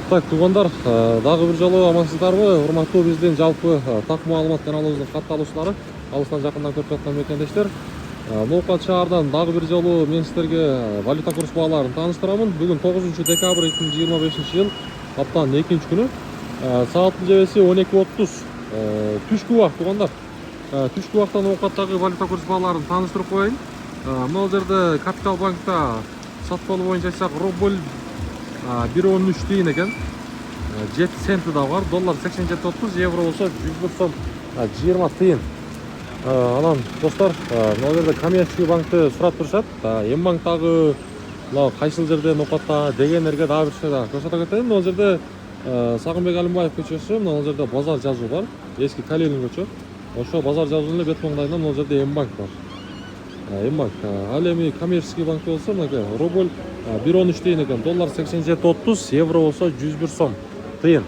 Так, туғандар, дағы бір жолы амансыздарбы? Урматтуу биздин жалпы так маалымат каналыбыздын катталуучулары, алыстан жакындан көрүп жаткан мекендештер. Ноокат шаардан дагы бир жолу мен сиздерге валюта курс бааларын тааныштырамын. Бүгүн 9 декабрь 2025 жыл, аптанын 2-нчи күнү. Сааттын жебеси 12:30. Түшкү убак туғандар. Түшкү убакта ноокаттагы валюта курс бааларын тааныштырып коеюн. Мына жерде Капитал банкта сатып алуу боюнча айтсак, рубль 1.13 тиын экен. 7 центи да бар. Доллар 87.30, евро болсо 101 сом 20 тиын. Анан достор, мына жерде коммерческий банкты сурап турушат. Эм банктагы кайсыл жерде ноокатта дегендерге дагы бир да көрсөтө кетейин. Мына жерде Сагынбек Алимбаев көчөсү, мына жерде базар жазуу бар. Эски Калинин көчө. Ошо базар жазуунун эле бет маңдайында мына жерде Эм банк бар. Эм банк. Ал эми коммерческий банк болсо, мына рубль 1.13 тиын экен. Доллар 87.30, евро болсо 101 сом тиын.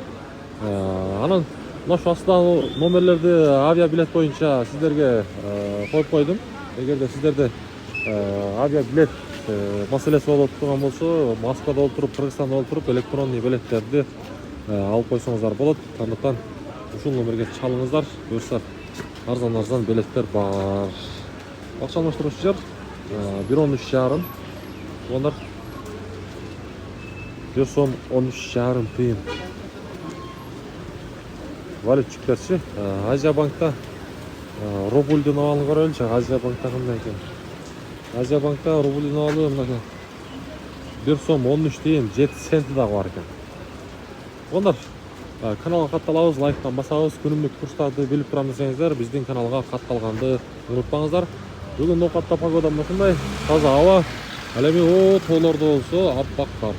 Анан ошо астагы номерлерди авиабилет боюнча сиздерге коюп койдум. Эгерде сиздерде авиабилет маселеси болуп турган болсо, Москвада отуруп, Кыргызстанда отуруп электронный билеттерди алып койсоңуздар болот. Андыктан ушул номерге чалыңыздар. Буюрса арзан билеттер бар. Акча алмаштыруучу жер 1.13,5 тугандар. 1 сом 13,5 тиын. Валютчиктерчи Азия банкта рубльдүн абалын көрөлүчү. Азия банкта кандай экен? Азия банкта рубльдүн абалы мына 1 сом 13 тиын 7 центи дагы бар экен. Тугандар, каналга катталабыз, лайктан басабыз. Күнүмдүк курстарды билип турам десеңиздер, биздин каналга катталганды унутпаңыздар. Бүгүн ноокатта погода мындай таза аба. Ал эми тоолордо болсо аппак кар.